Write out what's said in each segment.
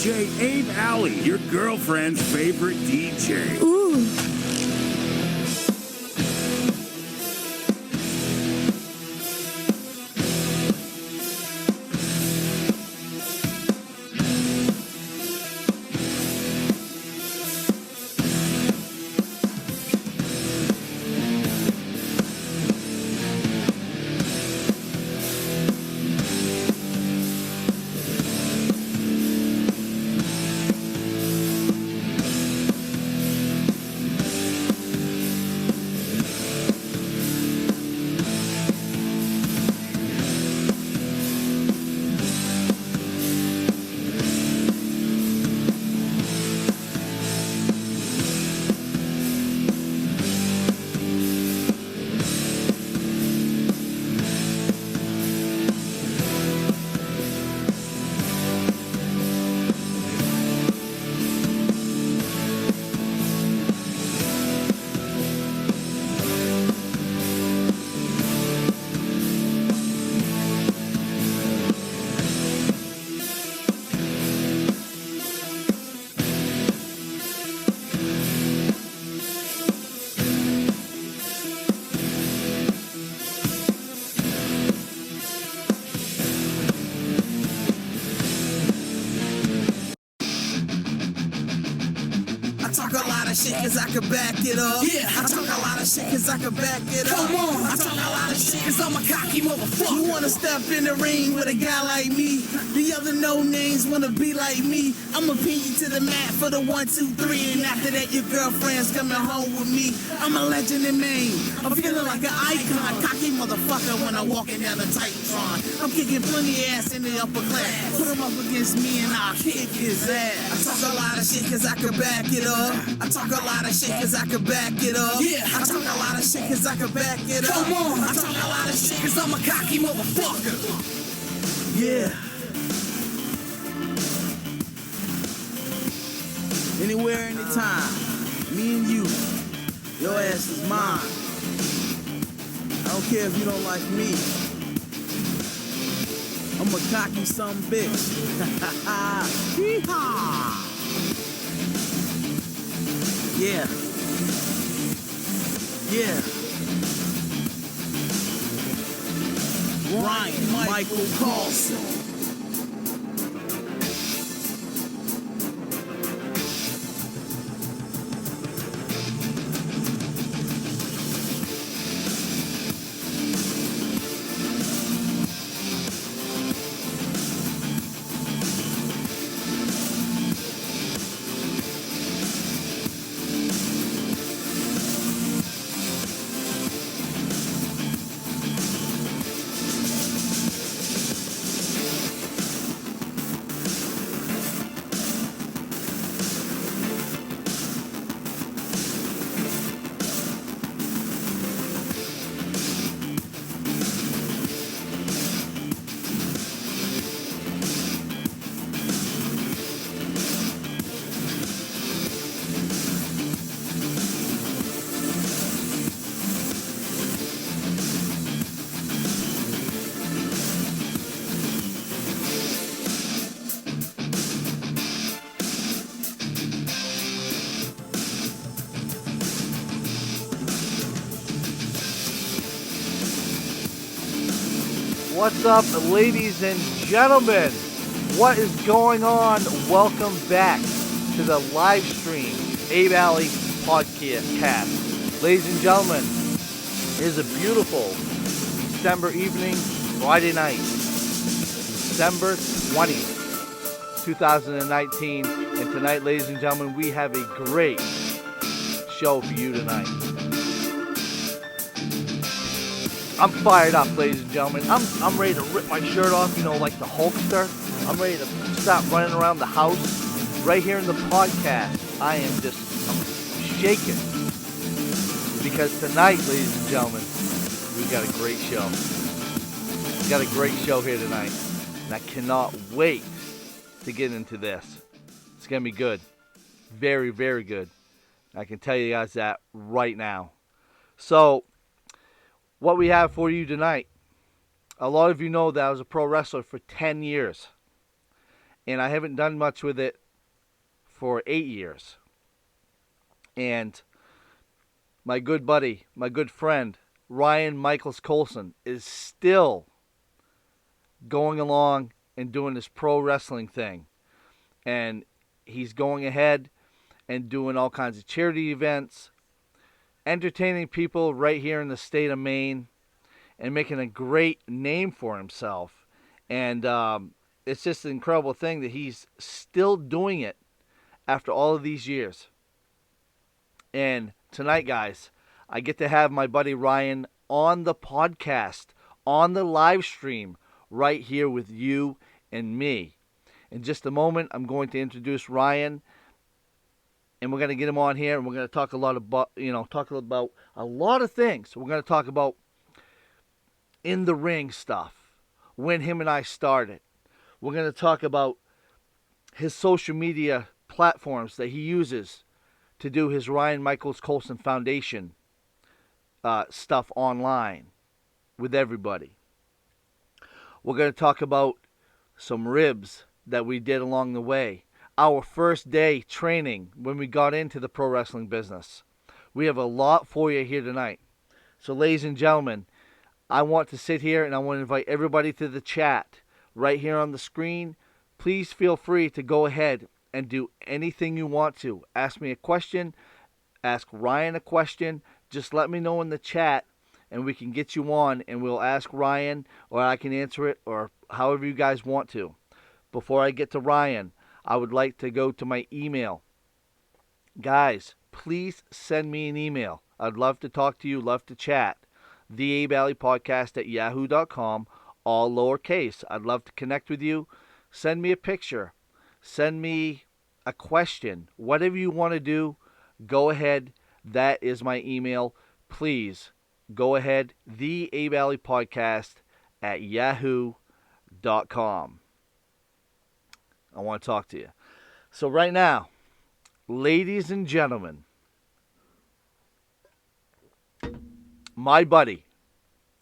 DJ Abe Alley, your girlfriend's favorite DJ. Ooh. Shit cause I can back it up. Yeah, I talk a lot of shit cause I can back it up. Come on, I talk a lot of shit cause I'm a cocky motherfucker. You wanna step in the ring with a guy like me? The other no names wanna be like me. I'ma pin you to the mat for the 1, 2, 3, and after that your girlfriend's coming home with me. I'm a legend in Maine. I'm feeling like an icon, cocky motherfucker when I'm walking down the Titantron. I'm kicking plenty ass in the upper class. Put him up against me and I'll kick his ass. I talk a lot of shit cause I can back it up. I talk a lot of shit cause I can back it up. Yeah, I talk a lot of shit cause I can back it up. Come on, I talk a lot of shit cause I'm a cocky motherfucker. Yeah. Anywhere, anytime. Me and you. Your ass is mine. I don't care if you don't like me. I'm a cocky son bitch. Hee-haw. Yeah. Yeah. Ryan Michael Colson. What's up, ladies and gentlemen? What is going on? Welcome back to the live stream Abe Alley podcast. Ladies and gentlemen, it is a beautiful December evening, Friday night, December 20th, 2019. And tonight, ladies and gentlemen, we have a great show for you tonight. I'm fired up, ladies and gentlemen. I'm ready to rip my shirt off, you know, like the Hulkster. I'm ready to start running around the house. Right here in the podcast, I'm shaking. Because tonight, ladies and gentlemen, we've got a great show. We've got a great show here tonight. And I cannot wait to get into this. It's going to be good. Very, very good. I can tell you guys that right now. So, what we have for you tonight. A lot of you know that I was a pro wrestler for 10 years. and I haven't done much with it for 8 years. And my good buddy, my good friend, Ryan Michaels Colson, is still going along and doing this pro wrestling thing. And he's going ahead and doing all kinds of charity events, entertaining people right here in the state of Maine, and making a great name for himself. And it's just an incredible thing that he's still doing it after all of these years. And tonight, guys, I get to have my buddy Ryan on the podcast, on the live stream, right here with you and me. In just a moment, I'm going to introduce Ryan, and we're going to get him on here, and we're going to talk a lot about, talk about a lot of things. We're going to talk about in the ring stuff, when him and I started. We're going to talk about his social media platforms that he uses to do his Ryan Michaels Colson Foundation stuff online with everybody. We're going to talk about some ribs that we did along the way. Our first day training when we got into the pro wrestling business. We have a lot for you here tonight. So, ladies and gentlemen, I want to sit here and I want to invite everybody to the chat right here on the screen. Please feel free to go ahead and do anything you want to. Ask me a question, ask Ryan a question. Just let me know in the chat and we can get you on and we'll ask Ryan, or I can answer it, or however you guys want to. Before I get to Ryan, I would like to go to my email. Guys, please send me an email. I'd love to talk to you, love to chat. theaballeypodcast@yahoo.com, all lowercase. I'd love to connect with you. Send me a picture. Send me a question. Whatever you want to do, go ahead. That is my email. Please go ahead. theaballeypodcast@yahoo.com. I want to talk to you. So right now, ladies and gentlemen, my buddy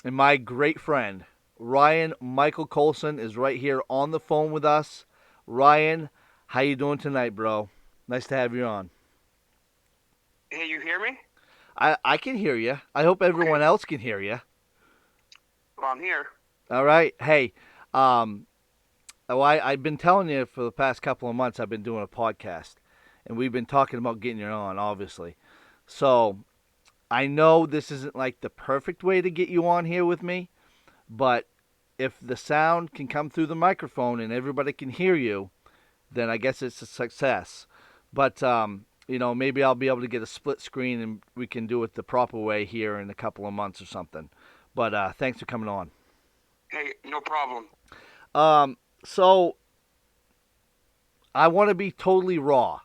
and my great friend, Ryan Michael Colson, is right here on the phone with us. Ryan, how you doing tonight, bro? Nice to have you on. Hey, you hear me? I can hear you. I hope everyone else can hear you. Well, I'm here. All right. Hey, I've been telling you for the past couple of months I've been doing a podcast, and we've been talking about getting you on, obviously. So I know this isn't like the perfect way to get you on here with me, but if the sound can come through the microphone and everybody can hear you, then I guess it's a success. But, maybe I'll be able to get a split screen and we can do it the proper way here in a couple of months or something. But thanks for coming on. Hey, no problem. So I want to be totally raw.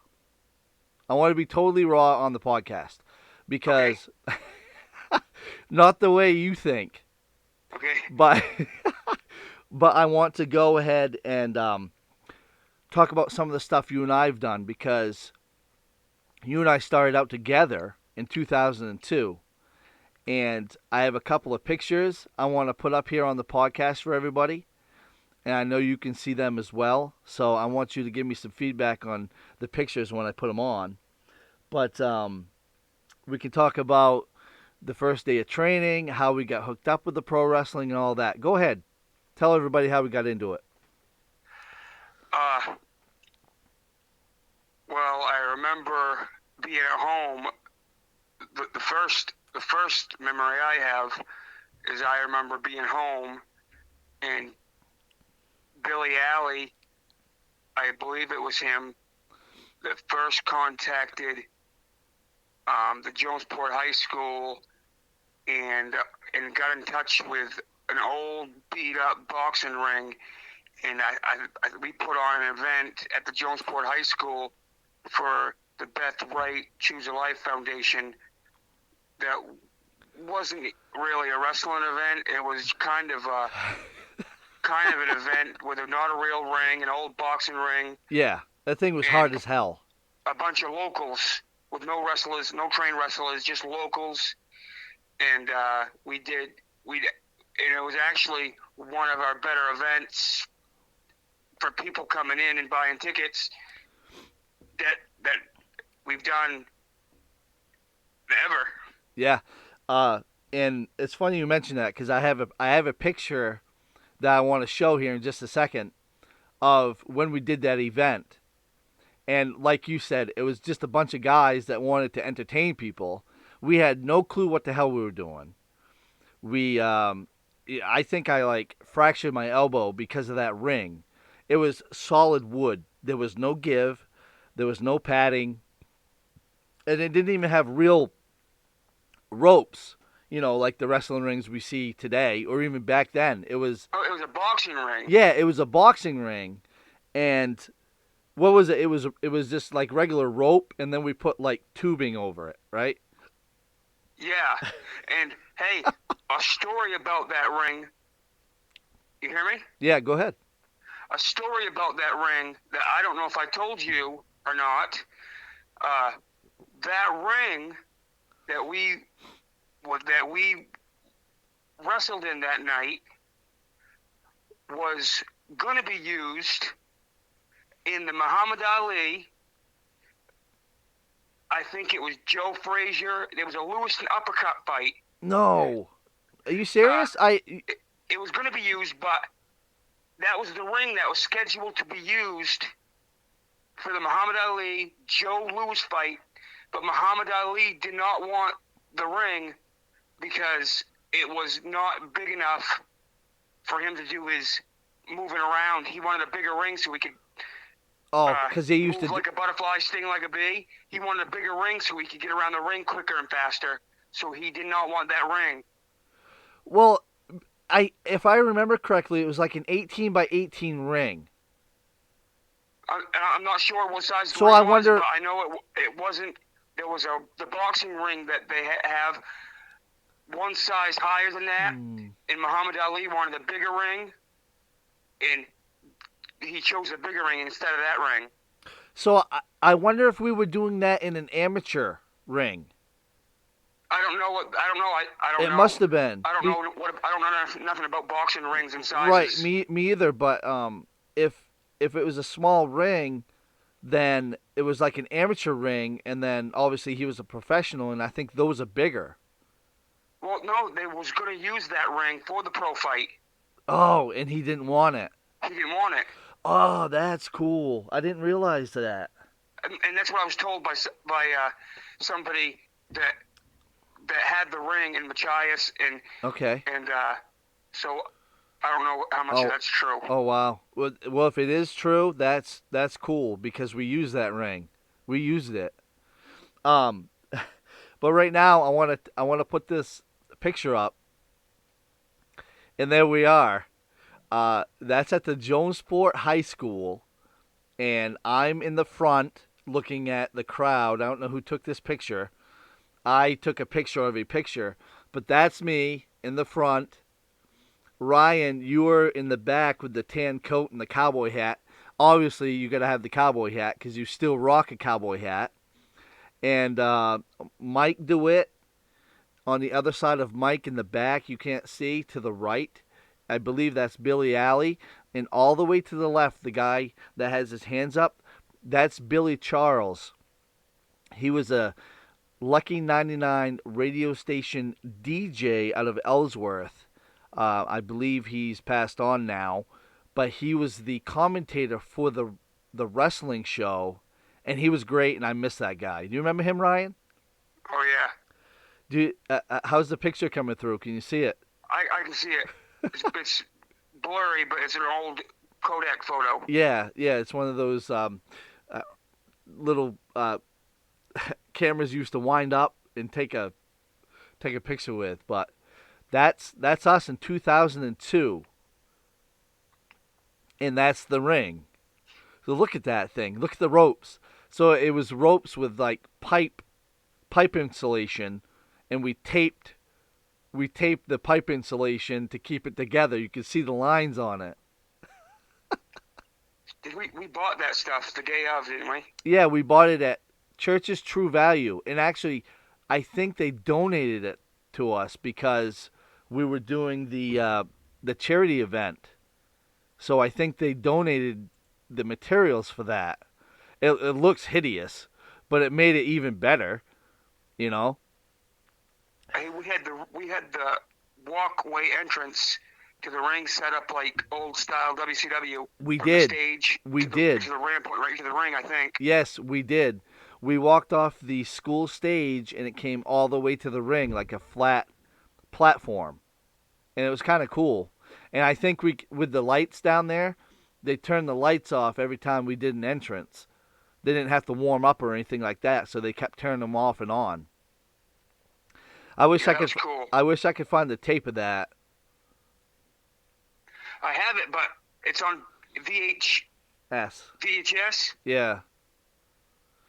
I want to be totally raw on the podcast because not the way you think. Okay. But I want to go ahead and talk about some of the stuff you and I have done, because you and I started out together in 2002, and I have a couple of pictures I want to put up here on the podcast for everybody, and I know you can see them as well, so I want you to give me some feedback on the pictures when I put them on. But we can talk about the first day of training, how we got hooked up with the pro wrestling and all that. Go ahead. Tell everybody how we got into it. Well, I remember being at home. The first memory I have is I remember being home and Billy Alley, I believe it was him, that first contacted the Jonesport High School and got in touch with an old beat-up boxing ring, and we put on an event at the Jonesport High School for the Beth Wright Choose a Life Foundation. That wasn't really a wrestling event. It was kind of an event with not a real ring, an old boxing ring. Yeah, that thing was hard as hell. A bunch of locals with no wrestlers, no trained wrestlers, just locals. And and it was actually one of our better events for people coming in and buying tickets that we've done ever. Yeah. And it's funny you mention that because I have a picture that I want to show here in just a second of when we did that event. And like you said, it was just a bunch of guys that wanted to entertain people. We had no clue what the hell we were doing. I think I like fractured my elbow because of that ring. It was solid wood. There was no give. There was no padding. And it didn't even have real ropes, like the wrestling rings we see today, or even back then. It was. Oh, it was a boxing ring. Yeah, it was a boxing ring, and what was it? It was just like regular rope, and then we put like tubing over it, right? Yeah, and hey, a story about that ring. You hear me? Yeah, go ahead. A story about that ring that I don't know if I told you or not. That ring that we wrestled in that night was going to be used in the Muhammad Ali. I think it was Joe Frazier. There was a Lewiston uppercut fight. No, are you serious? It was going to be used, but that was the ring that was scheduled to be used for the Muhammad Ali Joe Louis fight. But Muhammad Ali did not want the ring because it was not big enough for him to do his moving around. He wanted a bigger ring so he could because they used move to like a butterfly, sting like a bee. He wanted a bigger ring so he could get around the ring quicker and faster. So he did not want that ring. Well, if I remember correctly, it was like an 18 by 18 ring. I'm not sure what size the So ring I was, wonder. but I know it wasn't. There was the boxing ring that they have one size higher than that, and Muhammad Ali wanted a bigger ring, and he chose a bigger ring instead of that ring. So I wonder if we were doing that in an amateur ring. I don't know. I don't know. It must have been. I don't know what. I don't know nothing about boxing rings and sizes. Right, me either. But if it was a small ring, then it was like an amateur ring, and then obviously he was a professional, and I think those are bigger. Well, no, they was going to use that ring for the pro fight. Oh, and he didn't want it. He didn't want it. Oh, that's cool. I didn't realize that. And that's what I was told by somebody that had the ring in Machias, and okay. And so I don't know how much of that's true. Oh wow. Well, if it is true, that's cool because we use that ring. We used it. But right now I want to put this picture up, and there we are. That's at the Jonesport High School, and I'm in the front looking at the crowd. I don't know who took this picture. I took a picture of a picture, but that's me in the front. Ryan, you were in the back with the tan coat and the cowboy hat. Obviously, you got to have the cowboy hat because you still rock a cowboy hat. And Mike DeWitt on the other side of Mike in the back, you can't see, to the right. I believe that's Billy Alley. And all the way to the left, the guy that has his hands up, that's Billy Charles. He was a Lucky 99 radio station DJ out of Ellsworth. I believe he's passed on now, but he was the commentator for the wrestling show, and he was great, and I miss that guy. Do you remember him, Ryan? Oh, yeah. How's the picture coming through? Can you see it? I can see it. It's blurry, but it's an old Kodak photo. Yeah, it's one of those little cameras used to wind up and take a picture with, but that's us in 2002, and that's the ring. So look at that thing. Look at the ropes. So it was ropes with like pipe insulation, and we taped the pipe insulation to keep it together. You can see the lines on it. We bought that stuff the day of, didn't we? Yeah, we bought it at Church's True Value, and actually, I think they donated it to us because we were doing the charity event. So I think they donated the materials for that. It looks hideous, but it made it even better, you know? Hey, we had the walkway entrance to the ring set up like old style WCW We from did. the stage We to did. the ramp point right to the ring, I think. Yes, we did. We walked off the school stage and it came all the way to the ring like a flat platform. And it was kind of cool. And I think with the lights down there, they turned the lights off every time we did an entrance. They didn't have to warm up or anything like that, so they kept turning them off and on. I wish Yeah, I that could was cool. I wish I could find the tape of that. I have it, but it's on VHS, Yeah.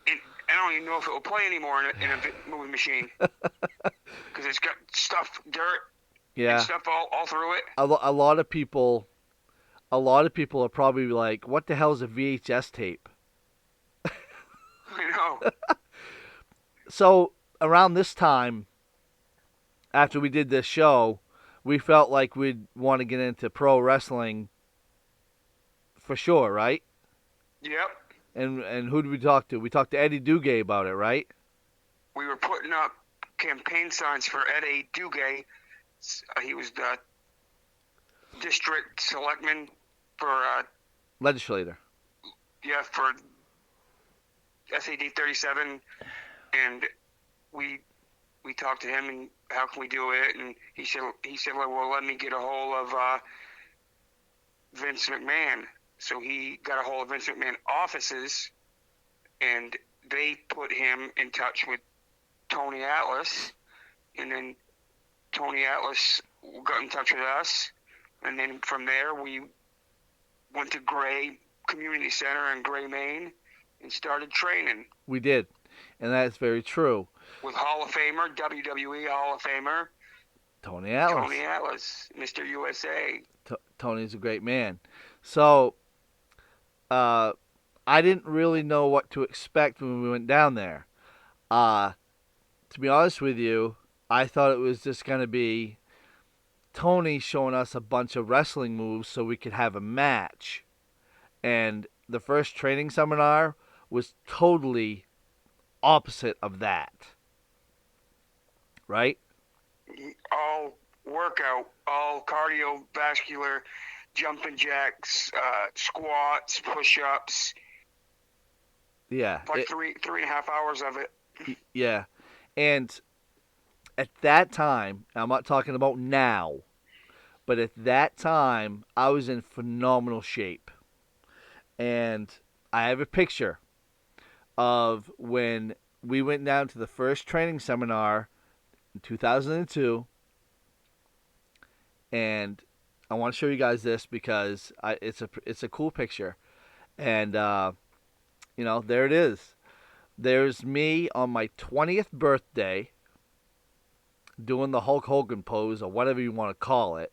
and I don't even know if it will play anymore in a movie machine because it's got stuff, dirt, and Yeah. stuff all through it. A lot of people are probably like, "What the hell is a VHS tape?" I know. So, around this time after we did this show, we felt like we'd want to get into pro wrestling for sure, right? Yep. And who did we talk to? We talked to Eddie Dugay about it, right? We were putting up campaign signs for Eddie Dugay. He was the district selectman for Legislator. for SAD 37, and we talked to him and how can we do it, and he said well, let me get a hold of Vince McMahon. So he got a hold of Vince McMahon offices, and they put him in touch with Tony Atlas, and then Tony Atlas got in touch with us, and then from there we went to Gray Community Center in Gray, Maine, and started training. We did, and that's very true. With Hall of Famer, WWE Hall of Famer, Tony Atlas. Tony Atlas, Mr. USA. Tony's a great man. So, I didn't really know what to expect when we went down there. To be honest with you, I thought it was just going to be Tony showing us a bunch of wrestling moves so we could have a match. And the first training seminar was totally opposite of that. Right? All workout, all cardiovascular, jumping jacks, squats, push-ups. Yeah. Like 3.5 hours of it. Yeah. And at that time, I'm not talking about now, but at that time, I was in phenomenal shape. And I have a picture of when we went down to the first training seminar in 2002. And I want to show you guys this because it's a cool picture. And, there it is. There's me on my 20th birthday doing the Hulk Hogan pose or whatever you want to call it.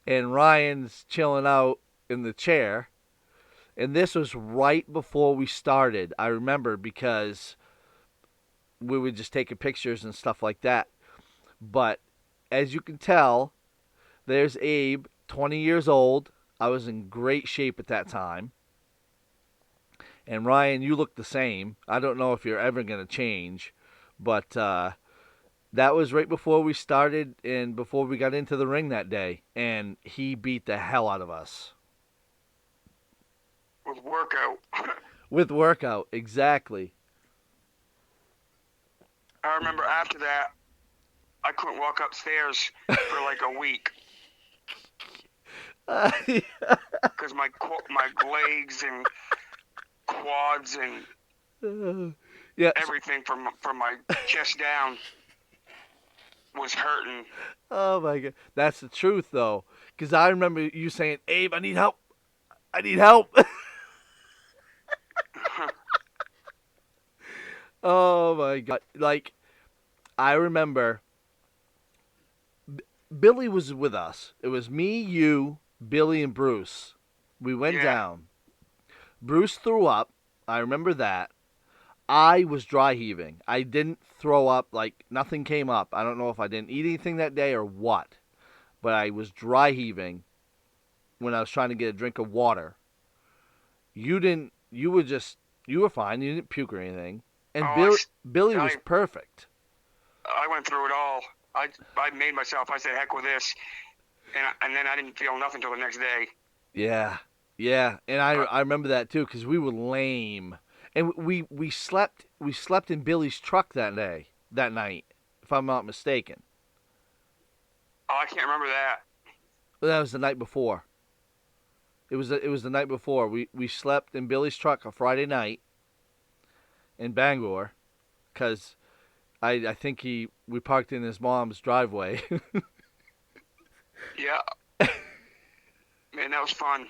And Ryan's chilling out in the chair. And this was right before we started. I remember because we were just taking pictures and stuff like that. But as you can tell, there's Abe, 20 years old. I was in great shape at that time. And Ryan, you look the same. I don't know if you're ever going to change. But that was right before we started and before we got into the ring that day. And he beat the hell out of us. With workout. With workout, exactly. I remember after that, I couldn't walk upstairs for like a week. Because my legs and quads and everything from my chest down was hurting. Oh my God, that's the truth though. Because I remember you saying, "Abe, I need help. I need help." Oh my God! Like, I remember Billy was with us. It was me, you, Billy, and Bruce. We went down. Bruce threw up. I remember that. I was dry heaving. I didn't throw up. Like, nothing came up. I don't know if I didn't eat anything that day or what. But I was dry heaving. when I was trying to get a drink of water. You didn't. You were just. You were fine. You didn't puke or anything. And Oh, Billy was perfect. I went through it all. I made myself. I said, heck with this, and then I didn't feel nothing until the next day. Yeah, yeah, and I remember that too because we were lame, and we slept in Billy's truck that night, if I'm not mistaken. Oh, I can't remember that. That was the night before. It was the night before. We slept in Billy's truck a Friday night in Bangor, because I think we parked in his mom's driveway. Yeah, man, that was fun.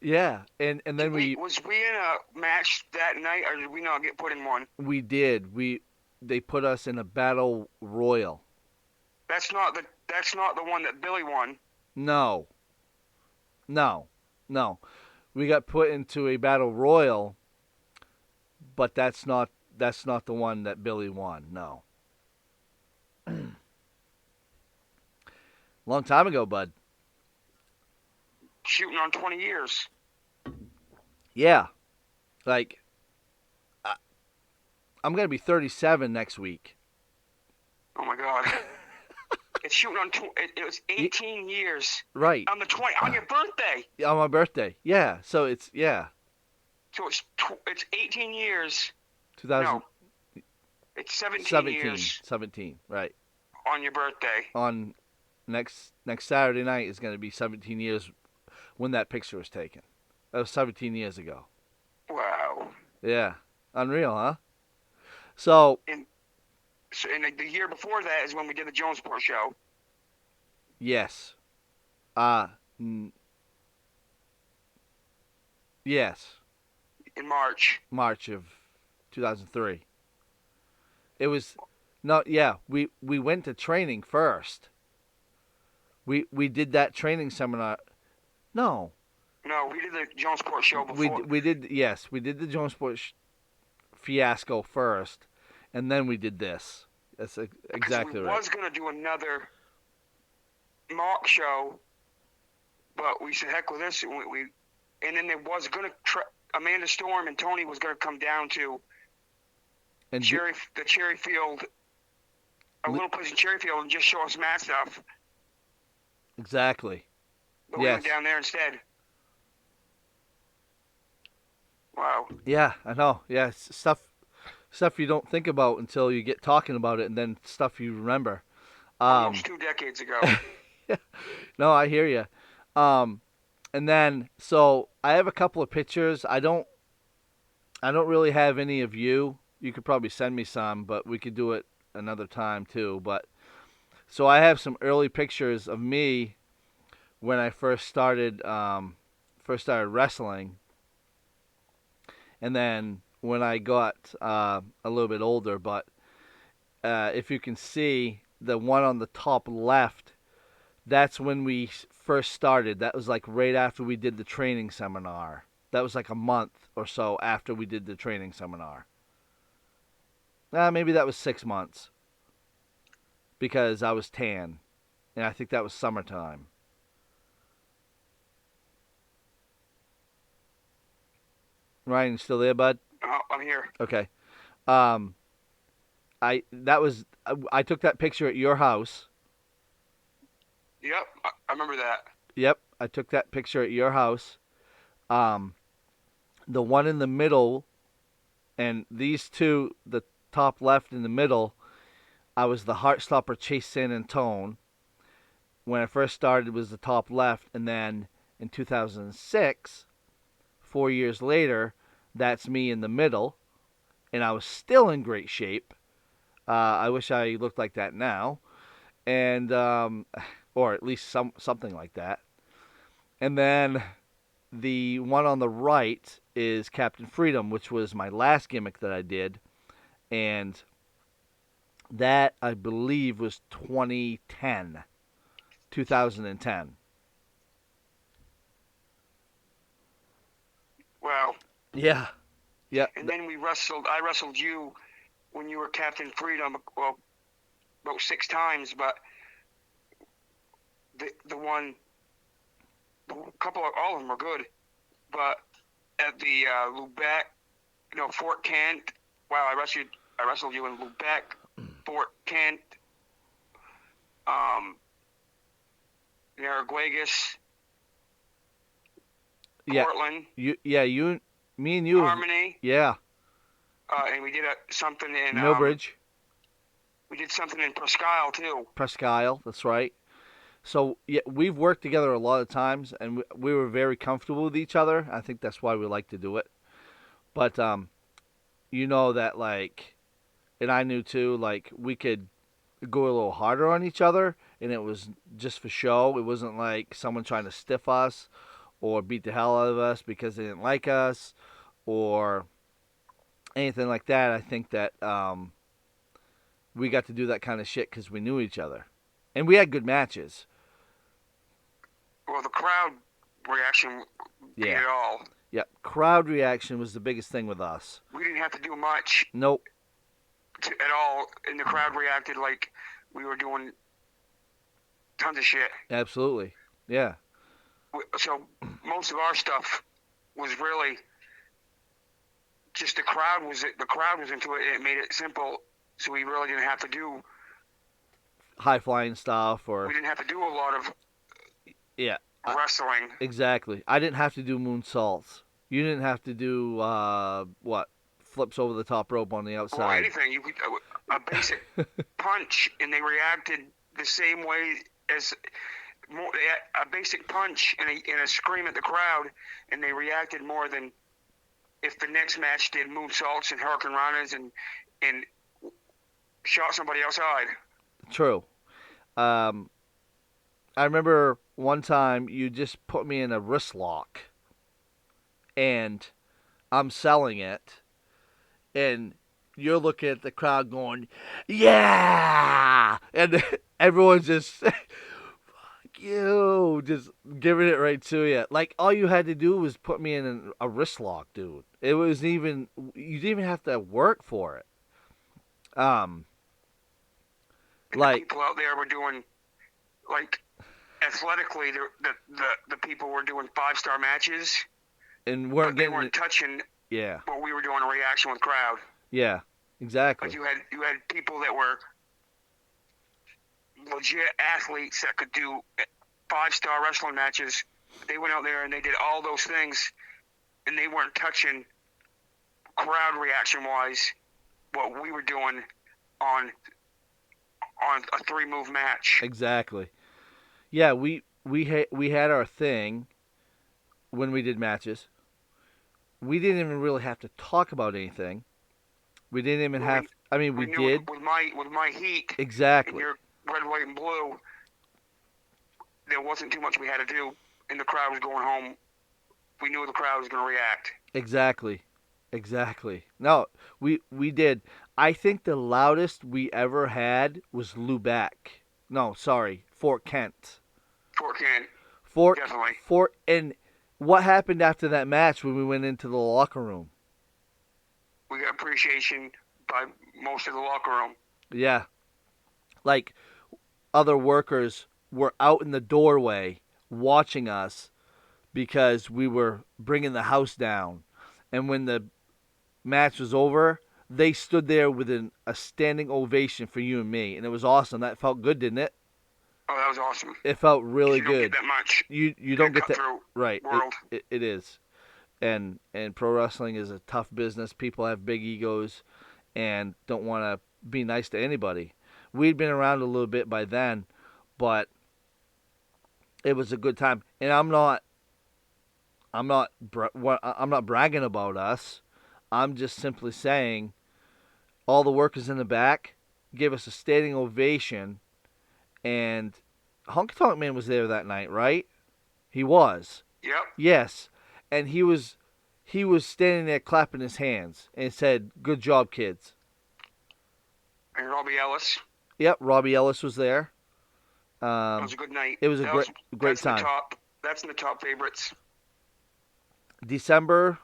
Yeah, and then was we in a match that night, or did we not get put in one? we did. They put us in a battle royal. That's not the one that Billy won. No. We got put into a battle royal, but that's not the one that Billy won. No. Long time ago, bud. Shooting on 20 years. Yeah. Like I'm going to be 37 next week. Oh my God. It's shooting on. It was 18 years. Right. On your birthday. On my birthday. Yeah. So it's So it's 18 years. 2000. No. It's 17 years. 17. Right. On your birthday. On next Saturday night is going to be 17 years when that picture was taken. That was 17 years ago. Wow. Yeah. Unreal, huh? So. And the year before that is when we did the Jonesport show. Yes. Yes. In March. March of 2003. It was we went to training first. We did that training seminar. No, we did the Jonesport show before. we did the Jonesport fiasco first, and then we did this. That's exactly right. We was gonna do another mock show, but we said heck with this. And then there was gonna Amanda Storm and Tony was gonna come down to the Cherry Field, a little place in Cherryfield, and just show us mat stuff. Exactly. But we went down there instead. Wow. Yeah, I know. Yeah, stuff you don't think about until you get talking about it, and then stuff you remember. Almost 2 decades ago. No, I hear you. And then so I have a couple of pictures. I don't really have any of you. You could probably send me some, but we could do it another time too. But so I have some early pictures of me when I first started wrestling, and then when I got a little bit older. But if you can see the one on the top left, that's when we first started. That was like right after we did the training seminar. That was like a month or so after we did the training seminar. Maybe that was 6 months, because I was tan, and I think that was summertime. Ryan, you still there, bud? Oh, I'm here. Okay. I took that picture at your house. Yep, I remember that. Yep, I took that picture at your house. The one in the middle, and these two, the top left in the middle, I was the Heartstopper Chase San Antone. When I first started, it was the top left, and then in 2006, 4 years later, that's me in the middle, and I was still in great shape. I wish I looked like that now, and or at least something like that. And then the one on the right is Captain Freedom, which was my last gimmick that I did, and that I believe was 2010. Wow. Yeah. Yeah. And then I wrestled you when you were Captain Freedom, well, about 6 times, but the one all of them are good, but at the Lubeck, Fort Kent. Wow, I wrestled you in Lubeck, Fort Kent, Narraguagus, Portland. Me and you. Harmony. Yeah. And we did something in Millbridge. We did something in Presque Isle too. Presque Isle, that's right. So yeah, we've worked together a lot of times, and we were very comfortable with each other. I think that's why we like to do it. But you know that like, and I knew too, like we could go a little harder on each other, and it was just for show. It wasn't like someone trying to stiff us or beat the hell out of us because they didn't like us or anything like that. I think that we got to do that kind of shit because we knew each other, and we had good matches. Well, the crowd reaction beat it all. Yeah, crowd reaction was the biggest thing with us. We didn't have to do much. Nope. At all, and the crowd reacted like we were doing tons of shit. Absolutely. Yeah. So most of our stuff was really just the crowd was into it. It made it simple, so we really didn't have to do high flying stuff, or we didn't have to do a lot of wrestling. Exactly. I didn't have to do moonsaults. You didn't have to do what? Flips over the top rope on the outside. Or anything. You could a basic punch, and they reacted the same way as a basic punch and a scream at the crowd, and they reacted more than if the next match did moonsaults and hurricane runners and shot somebody outside. True. I remember one time you just put me in a wrist lock, and I'm selling it. And you're looking at the crowd going, yeah! And everyone's just, fuck you, just giving it right to you. Like, all you had to do was put me in a wrist lock, dude. It was you didn't even have to work for it. And the people out there were doing, like, athletically, the people were doing 5-star matches. And they weren't touching... Yeah. What we were doing a reaction with crowd. Yeah, exactly. Like you had people that were legit athletes that could do 5-star wrestling matches. They went out there and they did all those things, and they weren't touching crowd reaction wise what we were doing on a 3-move match. Exactly. Yeah, we had our thing when we did matches. We didn't even really have to talk about anything. We didn't even have. I mean, we did. With my heat. Exactly. And your red, white, and blue. There wasn't too much we had to do, and the crowd was going home. We knew the crowd was going to react. Exactly. No, we did. I think the loudest we ever had was Lubeck. No, sorry, Fort Kent. Definitely. And what happened after that match when we went into the locker room? We got appreciation by most of the locker room. Yeah. Like, other workers were out in the doorway watching us because we were bringing the house down. And when the match was over, they stood there with a standing ovation for you and me. And it was awesome. That felt good, didn't it? Oh, that was awesome. It felt really good. You don't get that much. You don't get that. Right. World. It is. And pro wrestling is a tough business. People have big egos and don't want to be nice to anybody. We'd been around a little bit by then, but it was a good time. And I'm not bragging about us. I'm just simply saying all the workers in the back gave us a standing ovation. And Honky Tonk Man was there that night, right? He was. Yep. Yes. And he was standing there clapping his hands and said, "Good job, kids." And Robbie Ellis. Yep, Robbie Ellis was there. It was a good night. It was a great time. That's in the top favorites. December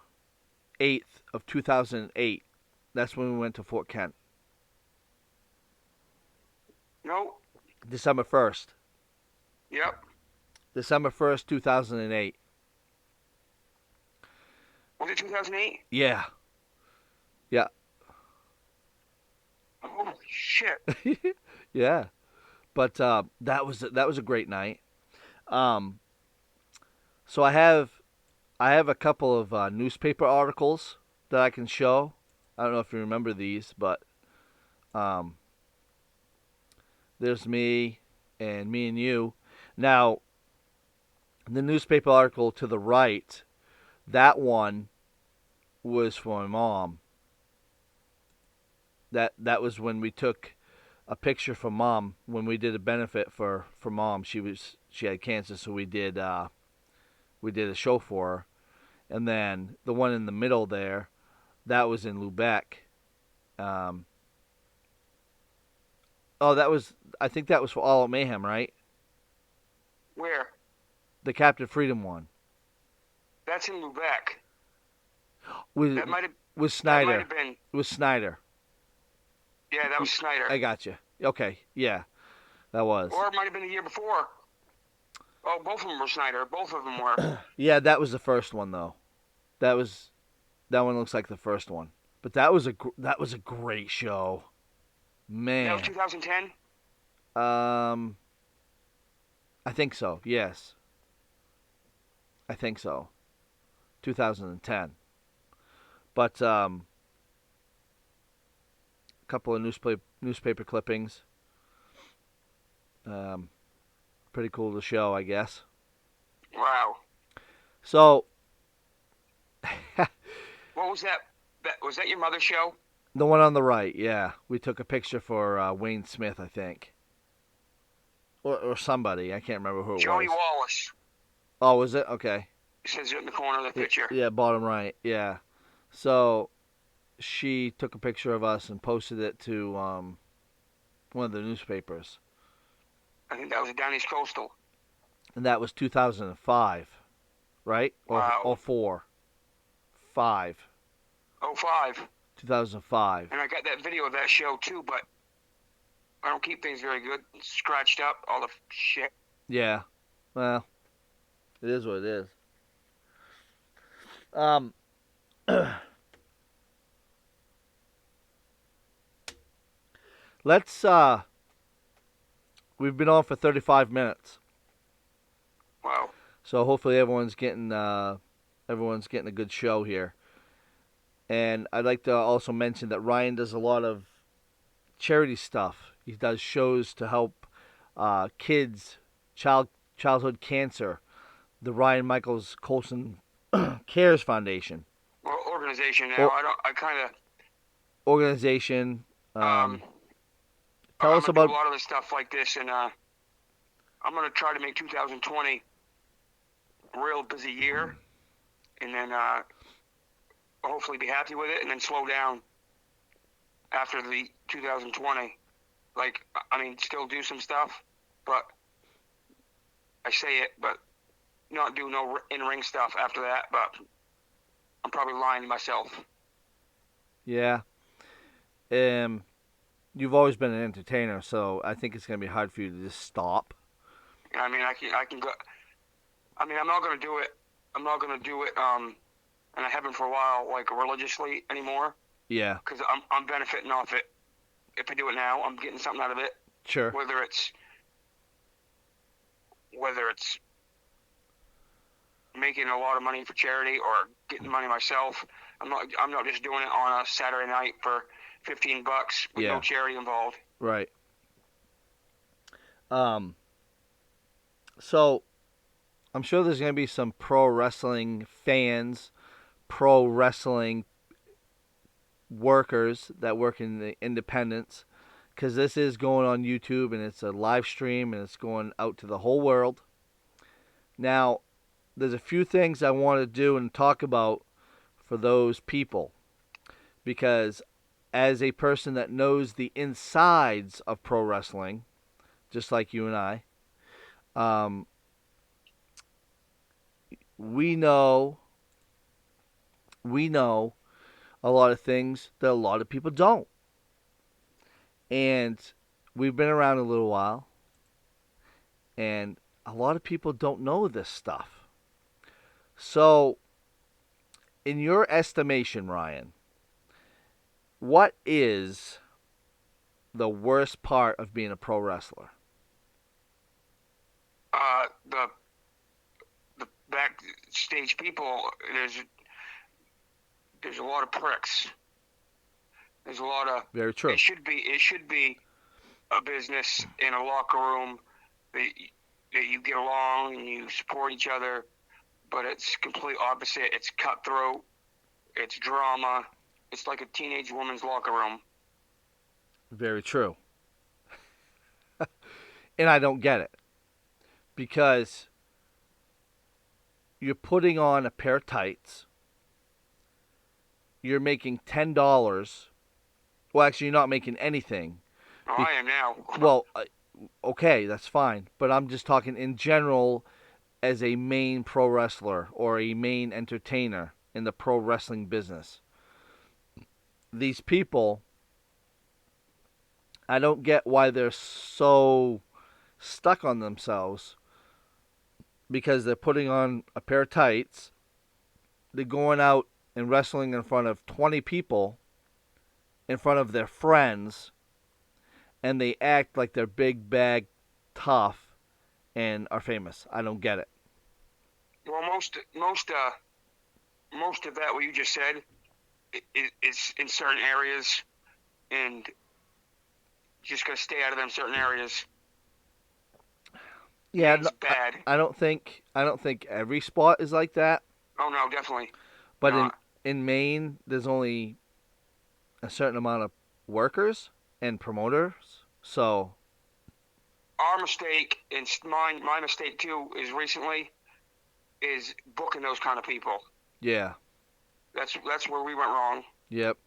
8th of 2008. That's when we went to Fort Kent. No. December 1st. Yep. December 1st, 2008. Was it 2008? Yeah. Yeah. Holy shit. Yeah. But that was a great night. Um, so I have a couple of newspaper articles that I can show. I don't know if you remember these, but um, there's me and you. Now, the newspaper article to the right, that one was for my mom. That was when we took a picture for mom when we did a benefit for mom. She had cancer, so we did a show for her. And then the one in the middle there, that was in Lubeck. Um, oh, I think that was for All Out Mayhem, right? Where? The Captain Freedom one. That's in Lubeck. With That might have. Snyder. That might have been. With Snyder. Yeah, that was Snyder. I got you. Okay, yeah, that was. Or it might have been the year before. Oh, both of them were Snyder. Both of them were. Yeah, that was the first one though. That one looks like the first one. But that was a great show. Man. That was 2010? I think so. Yes. I think so. 2010. But a couple of newspaper clippings. Pretty cool to show, I guess. Wow. So What was that? Was that your mother's show? the one on the right, yeah. We took a picture for Wayne Smith, I think. Or somebody. I can't remember who it Jody was. Wallace. Oh, was it? Okay. It says it in the corner of the picture. Yeah, bottom right. Yeah. So she took a picture of us and posted it to one of the newspapers. I think that was a Downey's Coastal. And that was 2005, right? Wow. Or 4. 5. 05. 2005. And I got that video of that show too, but I don't keep things very good. It's scratched up, all the shit. Yeah. Well, it is what it is. Let's we've been on for 35 minutes. Wow. So hopefully everyone's getting a good show here. And I'd like to also mention that Ryan does a lot of charity stuff. He does shows to help kids, childhood cancer. The Ryan Michaels Colson Cares Foundation. Well, organization now. Organization. Tell I'm us about do a lot of this stuff like this, and I'm gonna try to make 2020 a real busy year, and then hopefully be happy with it, and then slow down after the 2020. Like, I mean, still do some stuff, but I say it, but not do no in-ring stuff after that. But I'm probably lying to myself. Yeah. You've always been an entertainer, so I think it's gonna be hard for you to just stop. I mean, I can go. I mean, I'm not gonna do it. I'm not gonna do it. And I haven't for a while, like religiously anymore. Yeah. Because I'm benefiting off it. If I do it now, I'm getting something out of it. Sure. Whether it's making a lot of money for charity or getting money myself. I'm not just doing it on a Saturday night for $15 with no charity involved. Right. So I'm sure there's going to be some pro wrestling fans, pro wrestling workers that work in the independents, because this is going on YouTube and it's a live stream and it's going out to the whole world. Now, there's a few things I want to do and talk about for those people, because as a person that knows the insides of pro wrestling, just like you and I, we know a lot of things that a lot of people don't. And we've been around a little while, and a lot of people don't know this stuff. So, in your estimation, Ryan, what is the worst part of being a pro wrestler? The backstage people. There's a lot of pricks. There's a lot of. Very true. It should be a business in a locker room that you get along and you support each other, but it's complete opposite. It's cutthroat. It's drama. It's like a teenage woman's locker room. Very true. And I don't get it. Because you're putting on a pair of tights. You're making $10. Well, actually, you're not making anything. Oh, I am now. Well, okay, that's fine. But I'm just talking in general as a main pro wrestler or a main entertainer in the pro wrestling business. These people, I don't get why they're so stuck on themselves, because they're putting on a pair of tights, they're going out and wrestling in front of 20 people, in front of their friends, and they act like they're big bag tough and are famous. I don't get it. Well, most of that what you just said is in certain areas, and just gotta stay out of them certain areas. Yeah, It's bad. I don't think every spot is like that. Oh no, definitely. But in Maine, there's only a certain amount of workers and promoters. So Our mistake, and my mistake too, is booking those kind of people. yeah, That's where we went wrong. yep,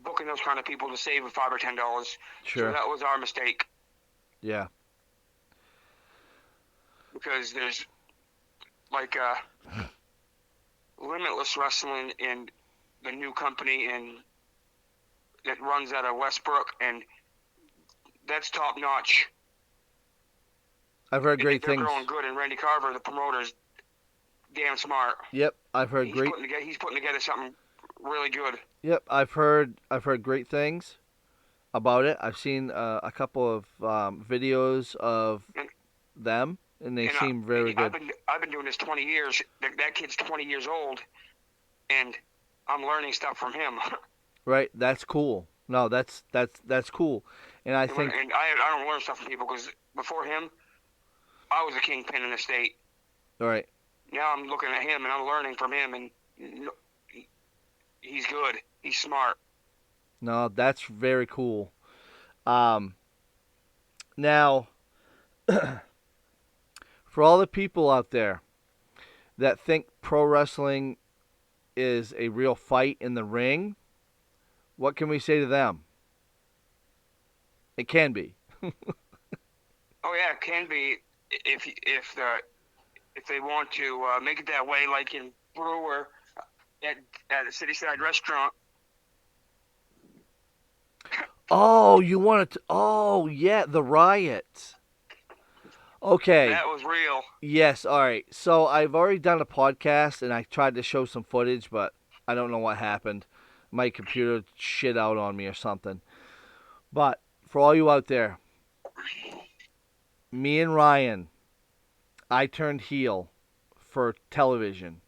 Booking those kind of people to save $5 or $10. sure, So that was our mistake, yeah, because there's like Limitless Wrestling and the new company that runs out of Westbrook, and that's top notch. I've heard great They're things. growing good, and Randy Carver, the promoter's damn smart. Yep, I've heard He's great. putting together something really good. Yep, I've heard great things about it. I've seen a couple of videos of them, and they seem very good. I've been doing this 20 years. That kid's 20 years old, and I'm learning stuff from him. Right, that's cool. No, that's cool, and I think And I don't learn stuff from people, because before him, I was a kingpin in the state. all right. Now I'm looking at him and I'm learning from him, and he's good. He's smart. No, that's very cool. Now, for all the people out there that think pro wrestling is a real fight in the ring, what can we say to them? It can be. Oh yeah, it can be if they want to make it that way, like in Brewer at a Cityside restaurant. Oh, you wanted to? Oh, yeah, the riot. Okay. That was real. Yes, all right. So I've already done a podcast, and I tried to show some footage, but I don't know what happened. My computer shit out on me or something. But for all you out there, me and Ryan, I turned heel for television.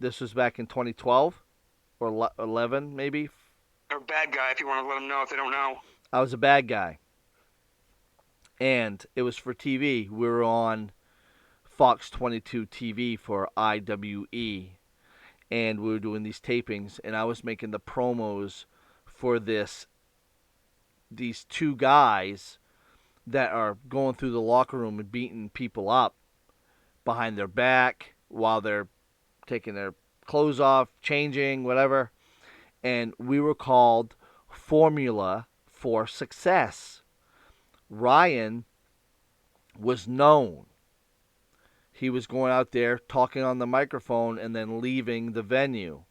This was back in 2012 or 11, maybe. Or bad guy, if you want to let them know if they don't know. I was a bad guy. And it was for TV. We were on Fox 22 TV for IWE. And we were doing these tapings. And I was making the promos for these two guys that are going through the locker room and beating people up behind their back while they're taking their clothes off, changing, whatever. And we were called Formula for Success. Ryan was known. He was going out there talking on the microphone and then leaving the venue.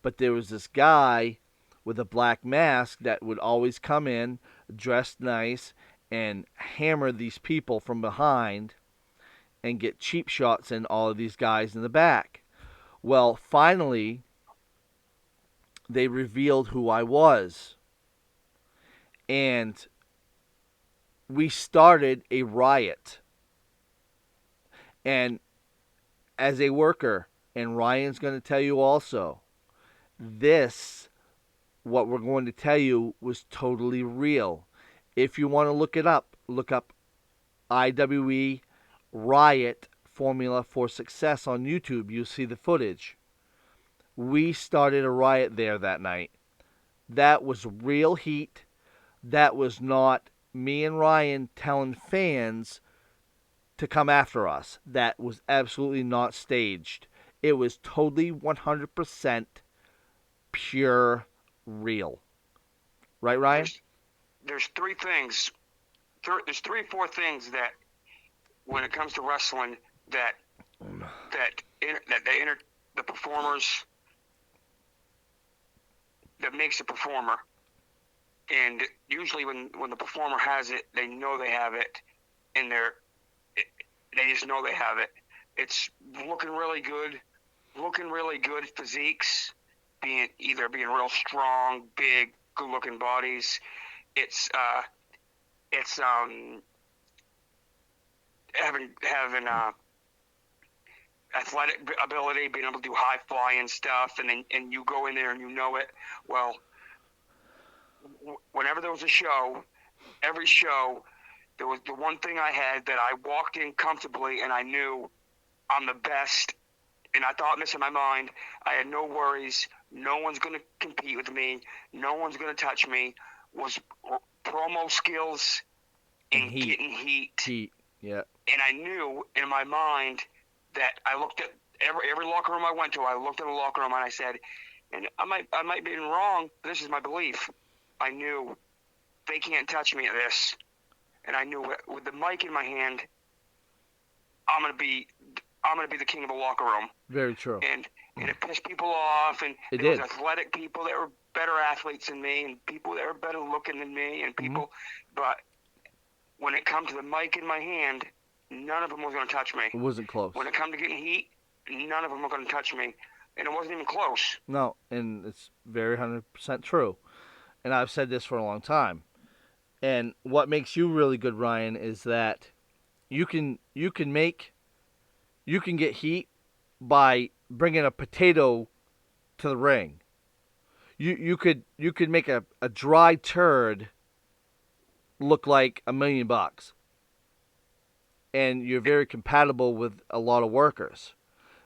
But there was this guy with a black mask that would always come in, dressed nice, and hammer these people from behind. and get cheap shots in all of these guys in the back. Well, finally, they revealed who I was. And we started a riot. And as a worker, and Ryan's going to tell you also, this, what we're going to tell you, was totally real. If you want to look it up, look up IWE Riot Formula for Success on YouTube. You'll see the footage. We started a riot there that night. That was real heat. That was not me and Ryan telling fans to come after us. That was absolutely not staged. It was totally 100% pure real. Right, Ryan? There's three things. There's 3 or 4 things that, when it comes to wrestling, that the performers, that makes a performer. And usually when the performer has it, they know they have it, and they just know they have it. It's looking really good physiques, being real strong, big, good-looking bodies. It's having athletic ability, being able to do high flying stuff, and you go in there and you know it. Well, whenever there was a show, every show, there was the one thing I had that I walked in comfortably and I knew I'm the best. And I thought this in my mind. I had no worries. No one's going to compete with me. No one's going to touch me. Was promo skills and getting heat. Yeah. And I knew in my mind that I looked at every locker room I went to. I looked at the locker room and I said, and I might be wrong, but this is my belief. I knew they can't touch me at this. And I knew with the mic in my hand, I'm gonna be the king of the locker room. Very true. And it pissed people off, and there was athletic people that were better athletes than me, and people that were better looking than me, and people. But when it come to the mic in my hand, none of them was gonna touch me. It wasn't close. When it come to getting heat, none of them were gonna touch me, and it wasn't even close. No, and it's very 100% true. And I've said this for a long time. And what makes you really good, Ryan, is that you can get heat by bringing a potato to the ring. You could make a dry turd look like $1 million. And you're very compatible with a lot of workers.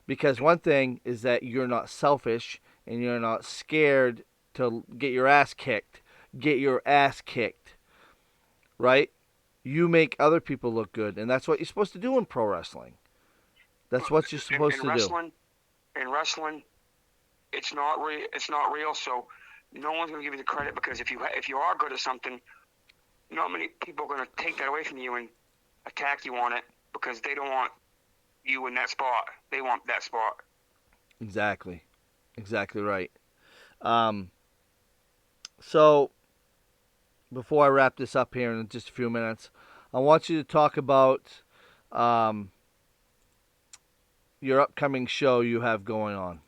Because one thing is that you're not selfish and you're not scared to get your ass kicked. Right? You make other people look good, and that's what you're supposed to do in pro wrestling. That's what you're supposed to do. In wrestling, it's not real. So no one's gonna give you the credit, because if you are good at something, not many people are gonna take that away from you and attack you on it, because they don't want you in that spot. They want that spot. Exactly right. So before I wrap this up here in just a few minutes, I want you to talk about your upcoming show you have going on.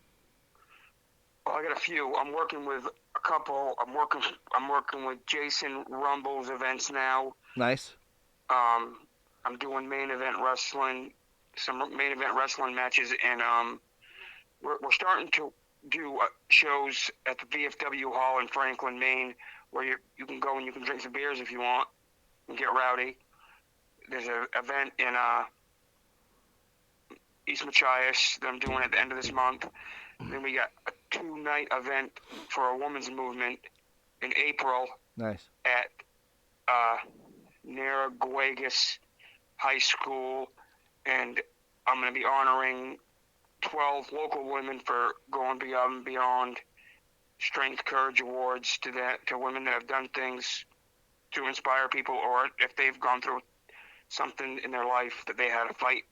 Well, I got a few. I'm working with a couple. I'm working with Jason Rumble's events now. Nice. I'm doing some main event wrestling matches, and we're starting to do shows at the VFW Hall in Franklin, Maine, where you can go and you can drink some beers if you want and get rowdy. There's an event in East Machias that I'm doing at the end of this month. Then we got a 2-night event for a women's movement in April. Nice. At Narraguagus High School, and I'm going to be honoring 12 local women for going beyond and beyond Strength Courage Awards to women that have done things to inspire people, or if they've gone through something in their life that they had to fight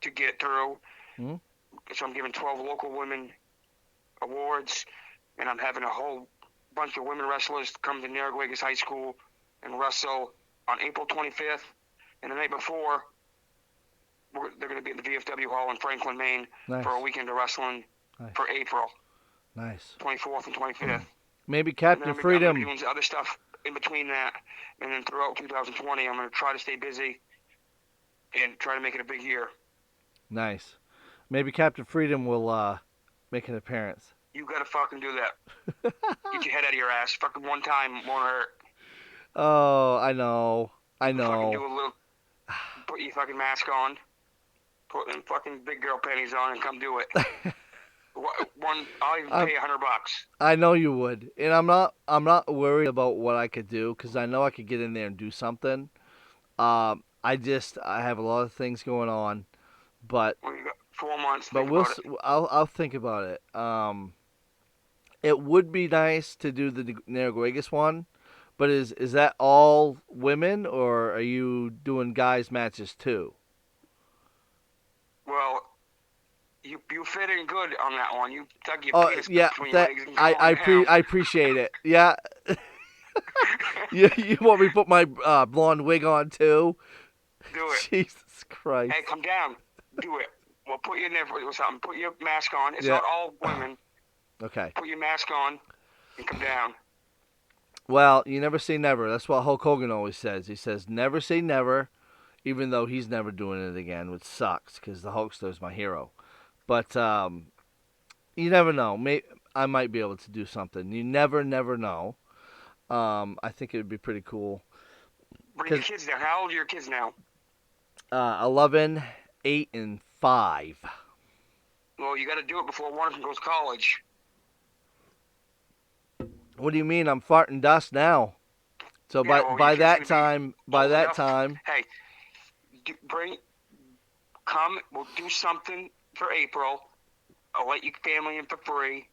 to get through. Mm-hmm. So I'm giving 12 local women awards, and I'm having a whole bunch of women wrestlers come to Narraguagus High School and wrestle on April 25th. And the night before, they're going to be at the VFW Hall in Franklin, Maine Nice. for a weekend of wrestling Nice. for April Nice. 24th and 25th. Maybe And then Captain I'm gonna Freedom. be doing other stuff in between that, and then throughout 2020, I'm going to try to stay busy and try to make it a big year. Nice. Maybe Captain Freedom will make an appearance. You got to fucking do that. Get your head out of your ass. Fucking one time won't hurt. Oh, I know. I Fucking do know. a little. Put your fucking mask on. Put them fucking big girl panties on and come do it. I'll even pay $100. I know you would, and I'm not worried about what I could do because I know I could get in there and do something. I have a lot of things going on, but Well, you got 4 months. but Think we'll about it. I'll think about it. It would be nice to do the Narraguegas one, but is that all women or are you doing guys matches too? Well, you fit in good on that one. You dug your Oh penis yeah, between your that legs and go on down. I appreciate it. Yeah. you want me to put my blonde wig on too? Do it. Jesus Christ. Hey, come down. Do it. Well, put you in there for something. Put your mask on. It's Yeah. not all women. Okay. Put your mask on and come down. Well, you never say never. That's what Hulk Hogan always says. He says never say never, even though he's never doing it again, which sucks because the Hulkster is my hero. But you never know. I might be able to do something. You never know. I think it would be pretty cool. Bring your kids down. How old are your kids now? 11, 8, and 5. Well, you got to do it before one of them goes to college. What do you mean? I'm farting dust now. So Yeah, well, by your that kid's gonna time, be by old that enough. time, Hey, come. We'll do something for April. I'll let your family in for free.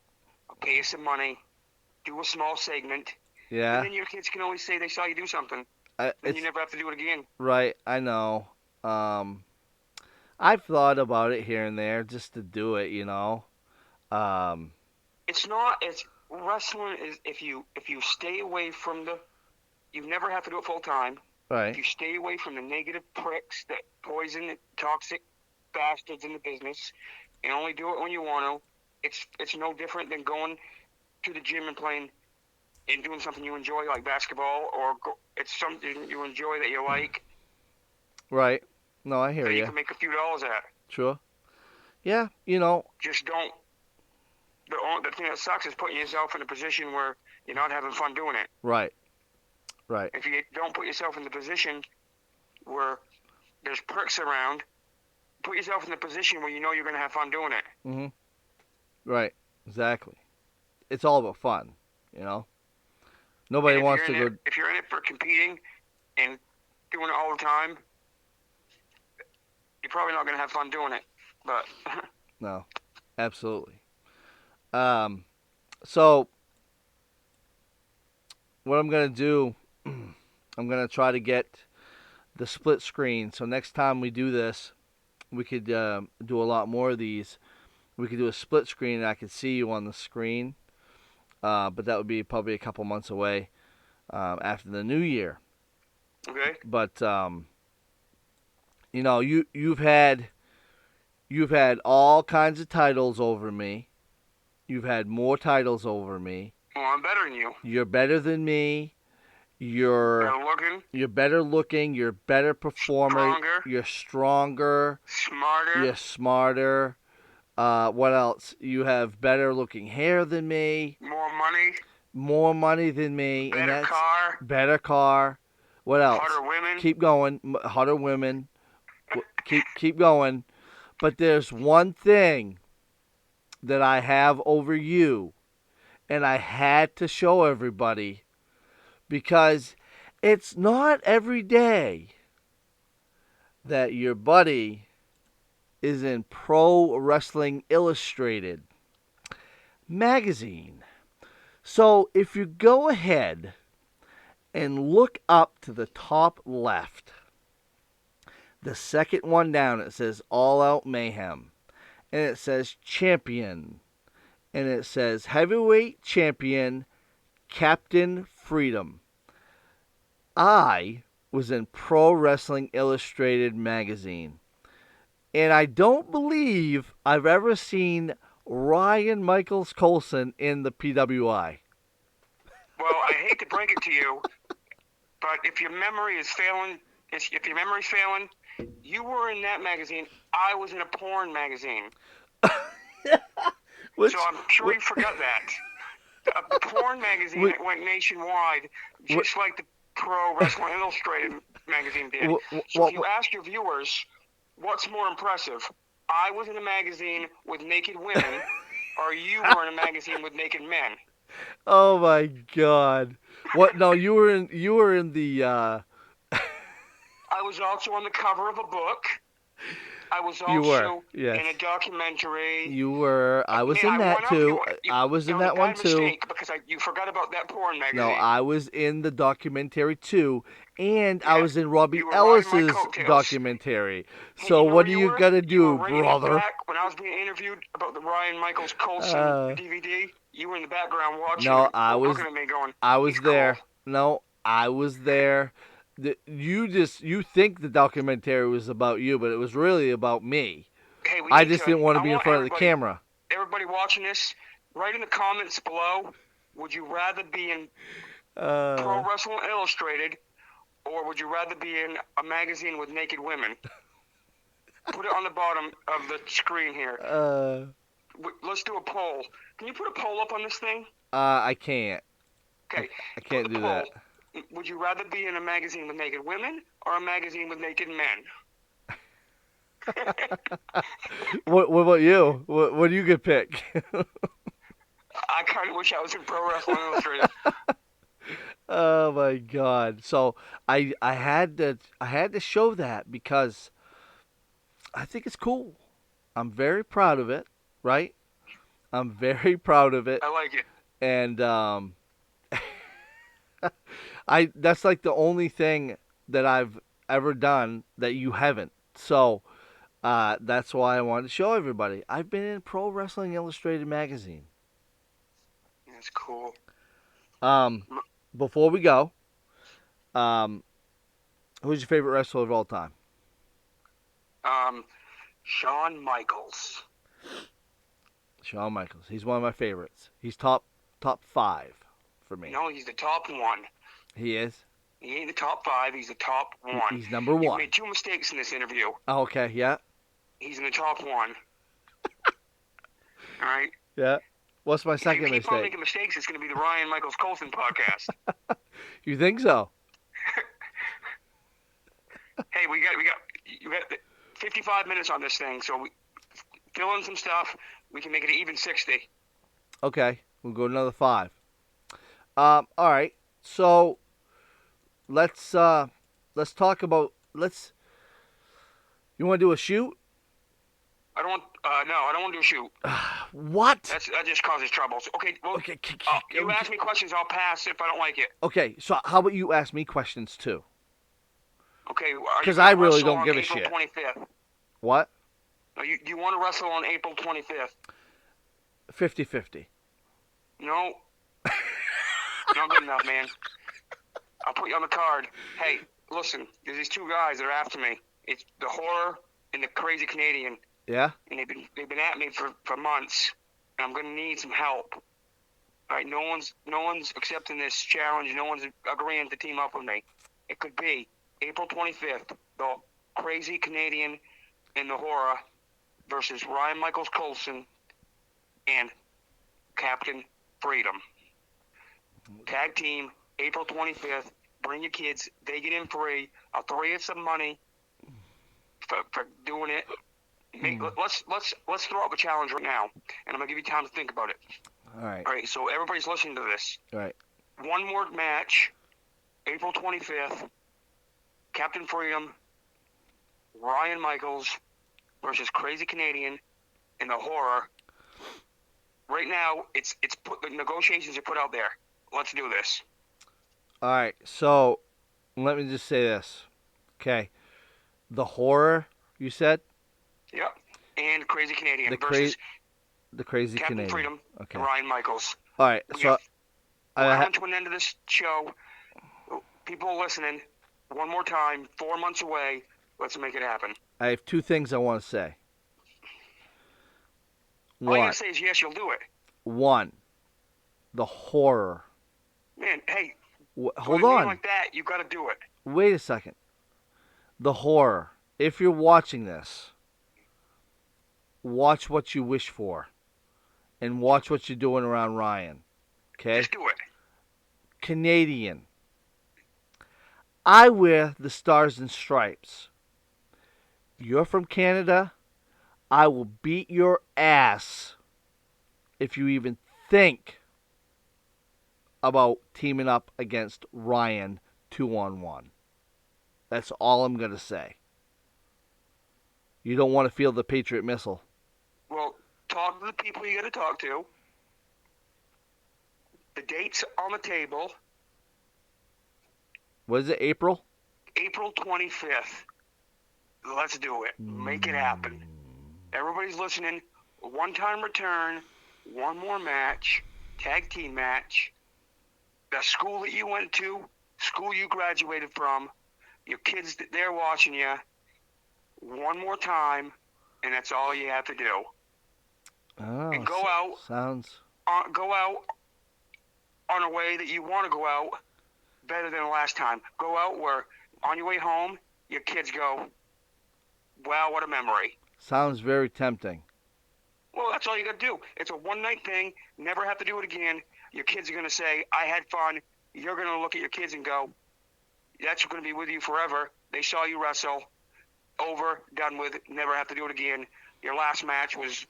I'll pay you some money. Do a small segment. yeah. And then your kids can always say they saw you do something. Then It's you never have to do it again. right. I know. I've thought about it here and there just to do it. You know. It's not. It's wrestling is if you stay away from you never have to do it full time. If Right. you stay away from the negative pricks that poison toxic bastards in the business, and only do it when you want to, it's no different than going to the gym and playing and doing something you enjoy like basketball it's something you enjoy that you like Right. No, I hear that you you. can make a few dollars at. Sure. Yeah. You know. Just don't. The thing that sucks is putting yourself in a position where you're not having fun doing it. Right. Right. If you don't put yourself in the position where there's pricks around, put yourself in the position where you know you're going to have fun doing it. Mhm. Right. Exactly. It's all about fun. You know. Nobody And if wants you're to in go. if you're in it for competing and doing it all the time, you're probably not going to have fun doing it. But No. Absolutely. So what I'm gonna do, I'm gonna try to get the split screen. So next time we do this, we could do a lot more of these. We could do a split screen, and I could see you on the screen. But that would be probably a couple months away after the new year. okay, But you know, you've had all kinds of titles over me. You've had more titles over me. well, I'm better than you. You're better than me. Better looking, You're better looking. You're a better performer. Stronger. You're stronger. smarter, You're smarter. What else? You have better looking hair than me. more money, Than me. And better that's car, better car. What else? hotter women. Keep going. Hotter women. Keep going. But there's one thing that I have over you, and I had to show everybody because it's not every day that your buddy is in Pro Wrestling Illustrated magazine. So if you go ahead and look up to the top left, the second one down, it says All Out Mayhem. And it says Champion. And it says Heavyweight Champion Captain Freedom. I was in Pro Wrestling Illustrated magazine. And I don't believe I've ever seen Ryan Michaels Colson in the PWI. Well, I hate to break it to you, but if your memory is failing, you were in that magazine. I was in a porn magazine. Which, So I'm sure you forgot that. The porn magazine that went nationwide, just like the Pro Wrestling Illustrated magazine did. So if you ask your viewers, what's more impressive? I was in a magazine with naked women, or you were in a magazine with naked men? Oh my God! What? No, you were in the. I was also on the cover of a book. I was You were, also yes. in a documentary. You were. I was in that too. I was in that one too. Mistake because you forgot about that porn magazine. No, I was in the documentary too, and I was in Robbie you were riding my Ellis's coattails. documentary. Hey, So you know what where are you you were? gonna You do, were right in the brother? back when I was being interviewed about the Ryan Michaels Colson DVD. You were in the background watching. No, him, I was. looking at me going, I was "He's there. cool." No, I was there. You think the documentary was about you, but it was really about me. Hey, I just didn't want to be in front of the camera. Everybody watching this, write in the comments below. Would you rather be in Pro Wrestling Illustrated, or would you rather be in a magazine with naked women? Put it on the bottom of the screen here. Let's do a poll. Can you put a poll up on this thing? I can't. Okay. I can't do that. Would you rather be in a magazine with naked women or a magazine with naked men? What about you? What do you get pick? I kind of wish I was in Pro Wrestling Illustrated. Oh my God! So I had to show that because I think it's cool. I'm very proud of it. Right? I'm very proud of it. I like it. And that's like the only thing that I've ever done that you haven't. So that's why I wanted to show everybody. I've been in Pro Wrestling Illustrated magazine. That's cool. Before we go, who's your favorite wrestler of all time? Shawn Michaels. Shawn Michaels. He's one of my favorites. He's top 5 for me. No, he's the top one. He is? He ain't the top 5. He's the top one. He's number 1. You made 2 mistakes in this interview. Oh, okay, yeah. He's in the top 1. All right? Yeah. What's my second mistake? If you keep on making mistakes, it's going to be the Ryan Michaels Colson podcast. You think so? Hey, you got 55 minutes on this thing, so we fill in some stuff. We can make it an even 60. Okay, we'll go another 5. All right. So let's talk about You want to do a shoot? I don't want. No, I don't want to do a shoot. What? That just causes trouble. So, okay. Well, Okay. you ask me questions, I'll pass if I don't like it. Okay. So how about you ask me questions too? Okay. Because I really don't give a shit. April 25th. What? No, you want to wrestle on April 25th? 50-50. No. Not good enough, man. I'll put you on the card. Hey, listen. There's these 2 guys that are after me. It's the Horror and the Crazy Canadian. Yeah. And they've been at me for months. And I'm gonna need some help. All right. No one's accepting this challenge. No one's agreeing to team up with me. It could be April 25th. The Crazy Canadian and the Horror versus Ryan Michaels Colson and Captain Freedom. Tag team, April 25th. Bring your kids. They get in free. I'll throw you some money for doing it. Let's throw up a challenge right now, and I'm gonna give you time to think about it. All right. All right. So everybody's listening to this. All right. One more match, April 25th. Captain Freedom, Ryan Michaels versus Crazy Canadian and the Horror. Right now, the negotiations are put out there. Let's do this. All right. So let me just say this. Okay. The Horror, you said? Yep. And Crazy Canadian versus the Crazy Captain Canadian. Freedom Okay. and Ryan Michaels. All right. So we're coming to an end of this show. People listening, one more time, 4 months away. Let's make it happen. I have two things I want to say. All you One, gotta say is yes, you'll do it. the horror. Man, hey, Hold with a name on. like that, you gotta do it. Wait a second. The horror. If you're watching this, watch what you wish for. And watch what you're doing around Ryan. Okay? Just do it. Canadian. I wear the Stars and Stripes. You're from Canada. I will beat your ass if you even think about teaming up against Ryan 2-on-1. That's all I'm going to say. You don't want to feel the Patriot missile. Well, talk to the people you gotta talk to. The date's on the table. What is it, April? April 25th. Let's do it. Make it happen. Everybody's listening. One-time return. One more match. Tag team match. The school that you went to. School you graduated from. Your kids, they're watching you. One more time. And that's all you have to do. Oh, And go out. Sounds... Go out on a way that you want to go out better than the last time. Go out where on your way home, your kids go, wow, what a memory. Sounds very tempting. Well, that's all you got to do. It's a one-night thing. Never have to do it again. Your kids are going to say, I had fun. You're going to look at your kids and go, that's going to be with you forever. They saw you wrestle. Over, done with, never have to do it again. Your last match was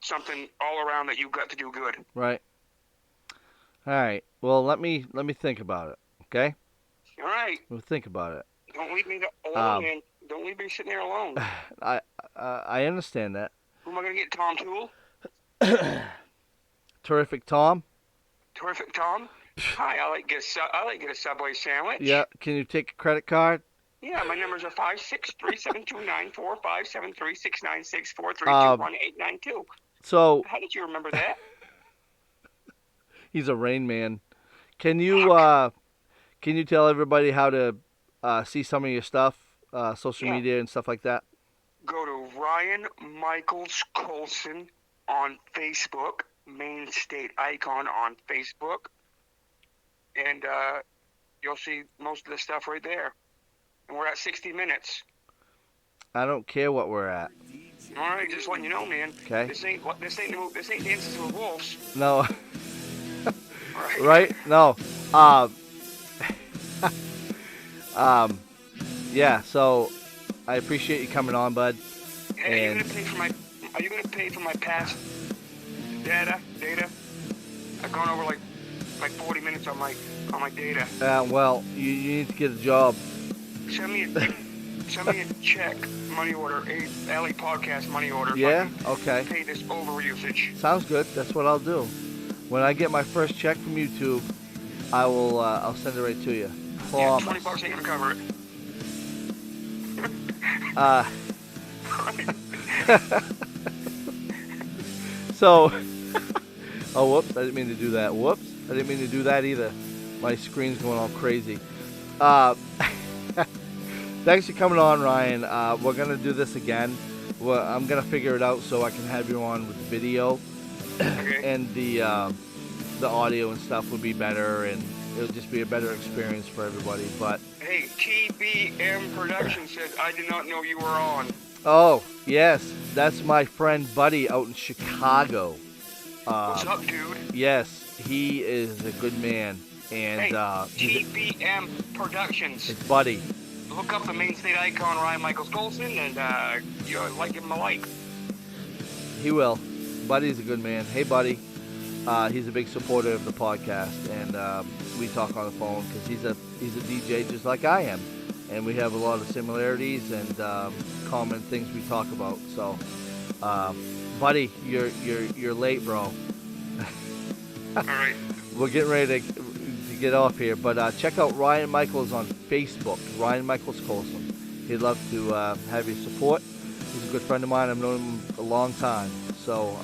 something all around that you got to do good. Right. All right. Well, let me think about it. Okay. All right. We'll think about it. Don't leave me alone, man. Don't leave me sitting there alone. I understand that. Who am I going to get? Tom Toole? Terrific Tom. Terrific Tom? Hi, I like to get a Subway sandwich. Yeah. Can you take a credit card? Yeah, my numbers are 563-729-457369643218892. So How did you remember that? he's a Rain Man. Can you tell everybody how to see some of your stuff, social media and stuff like that? Go to Ryan Michaels Colson on Facebook, Main State Icon on Facebook, and you'll see most of the stuff right there. And we're at 60 minutes. I don't care what we're at. All right, just letting you know, man. Okay. This ain't Dances with Wolves. No. Right? Right? No. Yeah. So I appreciate you coming on, bud. Hey, And are you gonna pay for my past data? I've gone over like 40 minutes on my data. well, you need to get a job. Send me a check, money order, a LA podcast money order. Yeah. If I Okay. can pay this over usage. Sounds good. That's what I'll do. When I get my first check from YouTube, I will. I'll send it right to you. Yeah, Promise. $20 ain't gonna cover it. So, oh, whoops, I didn't mean to do that. Whoops, I didn't mean to do that either. My screen's going all crazy. Thanks for coming on, Ryan. We're going to do this again. I'm going to figure it out so I can have you on with the video. Okay. And the audio and stuff would be better, and it'll just be a better experience for everybody. But Hey, TBM Production said I did not know you were on. oh, yes, that's my friend Buddy out in Chicago. What's up, dude? Yes, he is a good man, and Hey, he's TBM Productions. it's Buddy. Look up the Main State Icon, Ryan Michaels Colson, and you like give him a like. He will. Buddy's a good man. Hey, Buddy. He's a big supporter of the podcast, and we talk on the phone because he's a DJ just like I am, and we have a lot of similarities and common things we talk about. So, Buddy, you're late, bro. All right. We're getting ready to get off here, but check out Ryan Michaels on Facebook, Ryan Michaels Colson. He'd love to have your support. He's a good friend of mine. I've known him a long time. So,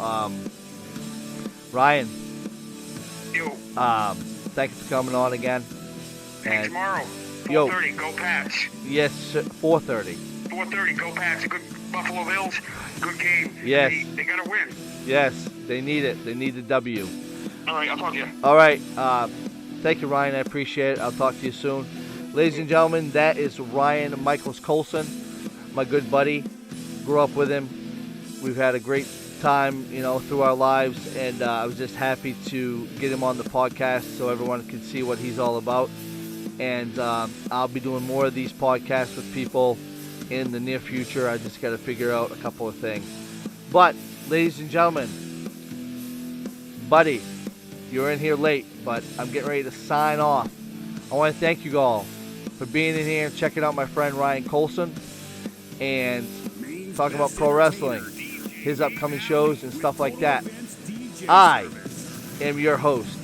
Ryan, Yo, thank you for coming on again. hey, And tomorrow. Yo. 4:30, go Pats. Yes, sir, 4:30. 4:30, go Pats. A good Buffalo Bills, good game. Yes. They got to win. Yes, they need it. They need the W. All right, I'll talk to you. All right. Thank you, Ryan. I appreciate it. I'll talk to you soon. Ladies and gentlemen, that is Ryan Michaels Colson, my good buddy. Grew up with him. We've had a great time, through our lives, and I was just happy to get him on the podcast so everyone can see what he's all about. And I'll be doing more of these podcasts with people in the near future. I just got to figure out a couple of things. But, ladies and gentlemen, buddy, you're in here late, but I'm getting ready to sign off. I want to thank you all for being in here and checking out my friend Ryan Colson and talking about pro wrestling, his upcoming shows and stuff like that. I am your host,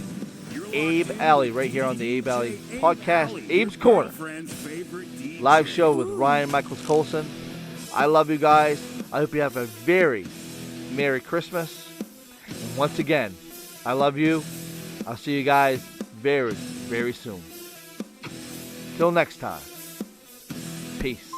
Abe Alley, right here on the Abe Alley podcast, Abe's Corner, live show with Ryan Michaels Colson. I love you guys. I hope you have a very Merry Christmas. And once again, I love you. I'll see you guys very, very soon. Till next time. Peace.